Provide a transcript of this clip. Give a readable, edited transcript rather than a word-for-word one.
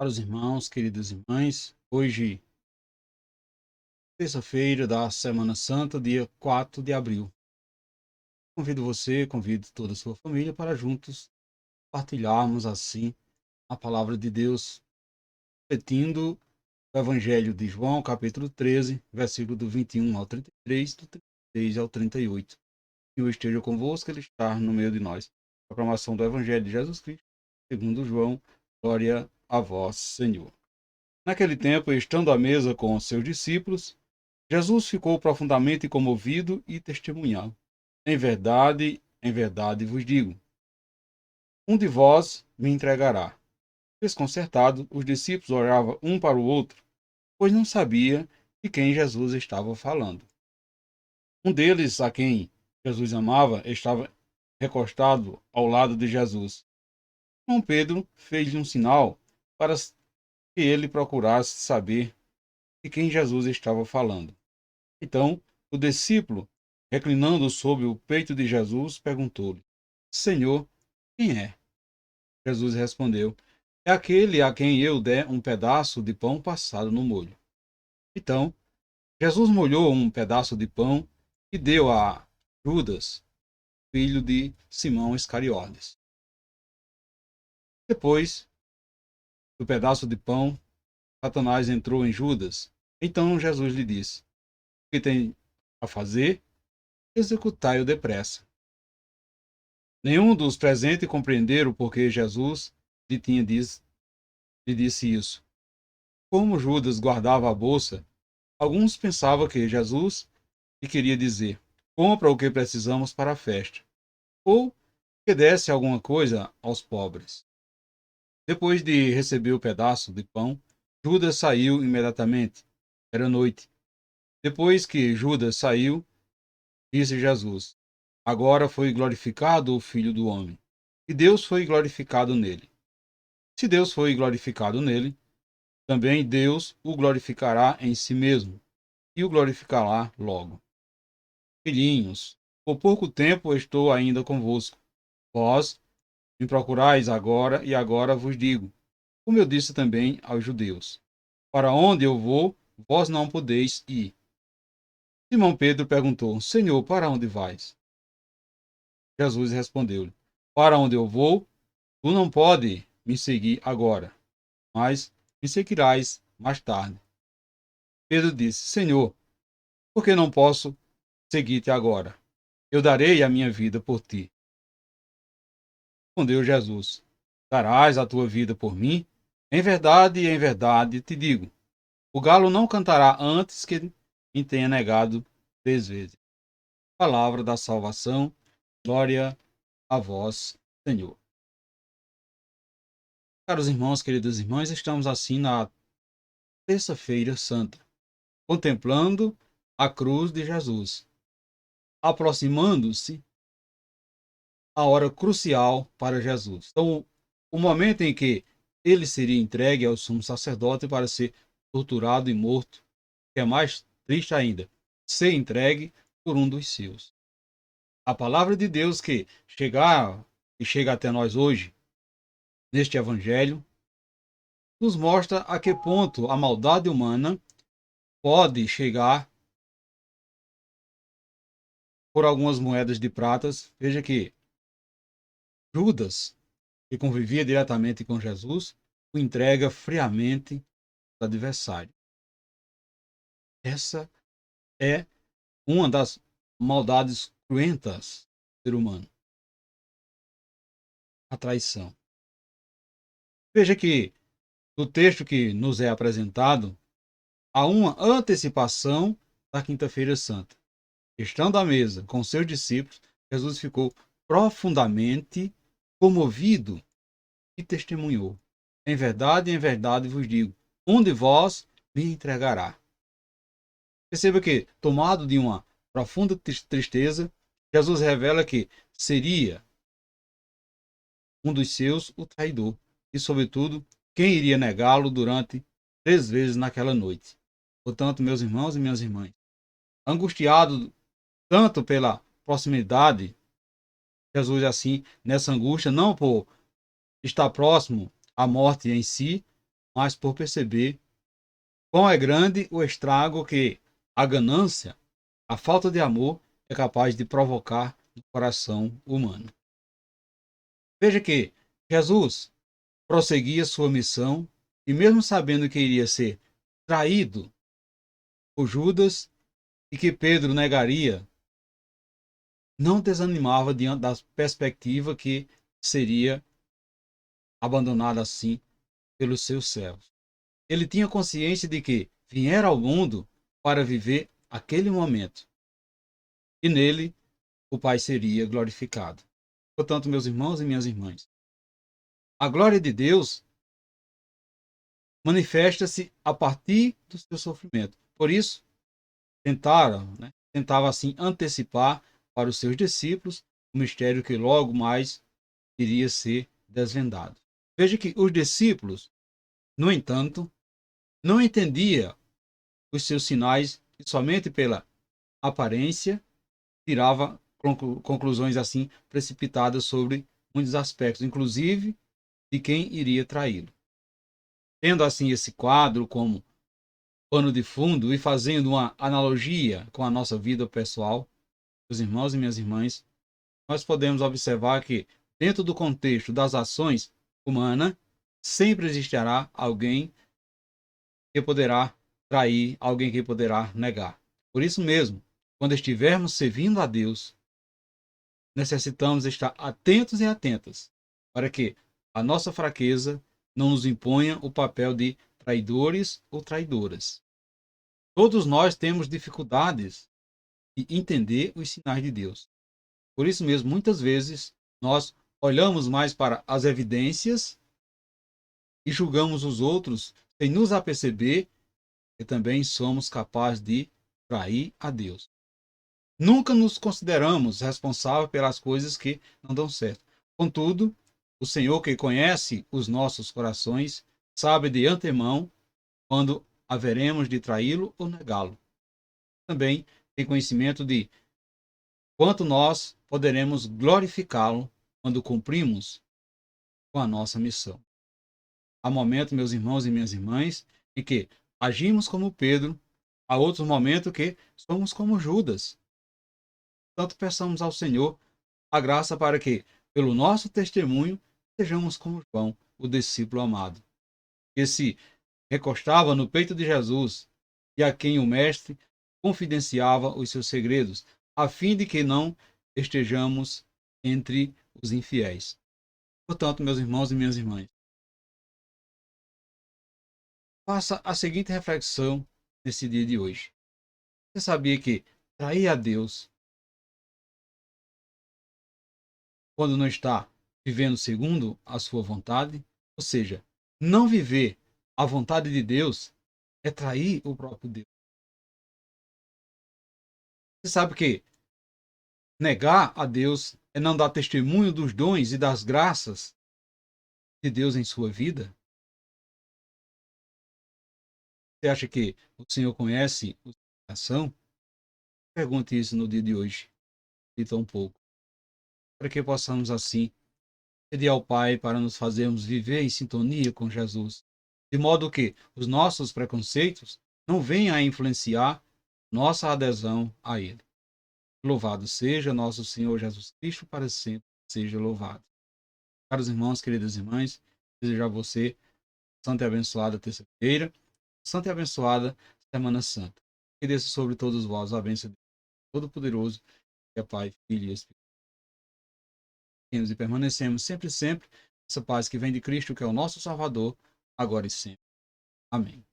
Para os irmãos, queridas irmãs, hoje, terça-feira da Semana Santa, dia 4 de abril. Convido você, convido toda a sua família para juntos partilharmos assim a palavra de Deus, repetindo o Evangelho de João, capítulo 13, versículo do 21 ao 33, do 33 ao 38. Que eu esteja convosco, ele está no meio de nós. Proclamação do Evangelho de Jesus Cristo, segundo João, glória a vós, Senhor. Naquele tempo, estando à mesa com os seus discípulos, Jesus ficou profundamente comovido e testemunhou: em verdade vos digo, um de vós me entregará. Desconcertado, os discípulos olhavam um para o outro, pois não sabia de quem Jesus estava falando. Um deles, a quem Jesus amava, estava recostado ao lado de Jesus. João Pedro fez-lhe um sinal para que ele procurasse saber de quem Jesus estava falando. Então, o discípulo, reclinando sobre o peito de Jesus, perguntou-lhe: Senhor, quem é? Jesus respondeu: É aquele a quem eu der um pedaço de pão passado no molho. Então, Jesus molhou um pedaço de pão e deu a Judas, filho de Simão Iscariotes. Depois do pedaço de pão, Satanás entrou em Judas. Então Jesus lhe disse: O que tem a fazer? Executai-o depressa. Nenhum dos presentes compreenderam porque Jesus lhe disse isso. Como Judas guardava a bolsa, alguns pensavam que Jesus lhe queria dizer: compra o que precisamos para a festa, ou que desse alguma coisa aos pobres. Depois de receber o pedaço de pão, Judas saiu imediatamente. Era noite. Depois que Judas saiu, disse Jesus: Agora foi glorificado o Filho do Homem, e Deus foi glorificado nele. Se Deus foi glorificado nele, também Deus o glorificará em si mesmo, e o glorificará logo. Filhinhos, por pouco tempo estou ainda convosco. Vós me procurais agora, e agora vos digo, como eu disse também aos judeus: Para onde eu vou, vós não podeis ir. Simão Pedro perguntou: Senhor, para onde vais? Jesus respondeu-lhe: Para onde eu vou, tu não pode me seguir agora, mas me seguirás mais tarde. Pedro disse: Senhor, por que não posso seguir-te agora? Eu darei a minha vida por ti. Respondeu Jesus: Darás a tua vida por mim? Em verdade te digo: o galo não cantará antes que me tenha negado 3 vezes. Palavra da salvação, glória a vós, Senhor. Caros irmãos, queridas irmãs, estamos assim na Terça-feira Santa, contemplando a cruz de Jesus, aproximando-se a hora crucial para Jesus. Então, o momento em que ele seria entregue ao sumo sacerdote para ser torturado e morto, que é mais triste ainda, ser entregue por um dos seus. A palavra de Deus que chega até nós hoje, neste evangelho, nos mostra a que ponto a maldade humana pode chegar por algumas moedas de pratas. Veja que Judas, que convivia diretamente com Jesus, o entrega friamente ao adversário. Essa é uma das maldades cruentas do ser humano, a traição. Veja que no texto que nos é apresentado, há uma antecipação da Quinta-feira Santa. Estando à mesa com seus discípulos, Jesus ficou profundamente comovido e testemunhou: em verdade vos digo, um de vós me entregará. Perceba que, tomado de uma profunda tristeza, Jesus revela que seria um dos seus o traidor e, sobretudo, quem iria negá-lo durante 3 vezes naquela noite. Portanto, meus irmãos e minhas irmãs, angustiado tanto pela proximidade, Jesus assim, nessa angústia, não por estar próximo à morte em si, mas por perceber quão é grande o estrago que a ganância, a falta de amor, é capaz de provocar no coração humano. Veja que Jesus prosseguia sua missão e, mesmo sabendo que iria ser traído por Judas e que Pedro negaria, não desanimava diante da perspectiva que seria abandonado assim pelos seus servos. Ele tinha consciência de que viera ao mundo para viver aquele momento e nele o Pai seria glorificado. Portanto, meus irmãos e minhas irmãs, a glória de Deus manifesta-se a partir do seu sofrimento. Por isso, tentava assim antecipar para os seus discípulos o mistério que logo mais iria ser desvendado. Veja que os discípulos, no entanto, não entendiam os seus sinais e somente pela aparência tirava conclusões assim precipitadas sobre muitos aspectos, inclusive de quem iria traí-lo. Tendo assim esse quadro como pano de fundo e fazendo uma analogia com a nossa vida pessoal, meus irmãos e minhas irmãs, nós podemos observar que, dentro do contexto das ações humanas, sempre existirá alguém que poderá trair, alguém que poderá negar. Por isso mesmo, quando estivermos servindo a Deus, necessitamos estar atentos e atentas para que a nossa fraqueza não nos imponha o papel de traidores ou traidoras. Todos nós temos dificuldades de entender os sinais de Deus. Por isso mesmo, muitas vezes, nós olhamos mais para as evidências e julgamos os outros sem nos aperceber que também somos capazes de trair a Deus. Nunca nos consideramos responsáveis pelas coisas que não dão certo. Contudo, o Senhor, que conhece os nossos corações, sabe de antemão quando haveremos de traí-lo ou negá-lo. Também tem conhecimento de quanto nós poderemos glorificá-lo quando cumprimos com a nossa missão. Há momentos, meus irmãos e minhas irmãs, em que agimos como Pedro, há outros momentos que somos como Judas. Portanto, peçamos ao Senhor a graça para que, pelo nosso testemunho, sejamos como João, o discípulo amado, que se recostava no peito de Jesus e a quem o Mestre confidenciava os seus segredos, a fim de que não estejamos entre os infiéis. Portanto, meus irmãos e minhas irmãs, faça a seguinte reflexão nesse dia de hoje. Você sabia que trair a Deus quando não está vivendo segundo a sua vontade, ou seja, não viver a vontade de Deus, é trair o próprio Deus. Você sabe que negar a Deus é não dar testemunho dos dons e das graças de Deus em sua vida? Você acha que o Senhor conhece o seu coração? Pergunte isso no dia de hoje, e tão pouco, para que possamos assim pedir ao Pai para nos fazermos viver em sintonia com Jesus, de modo que os nossos preconceitos não venham a influenciar nossa adesão a Ele. Louvado seja nosso Senhor Jesus Cristo, para sempre seja louvado. Caros irmãos, queridas irmãs, desejo a você santa e abençoada terça-feira, santa e abençoada Semana Santa. Que desça sobre todos vós a bênção de Deus Todo-Poderoso, que é Pai, Filho e Espírito. E permanecemos sempre, sempre, essa paz que vem de Cristo, que é o nosso Salvador, agora e sempre. Amém.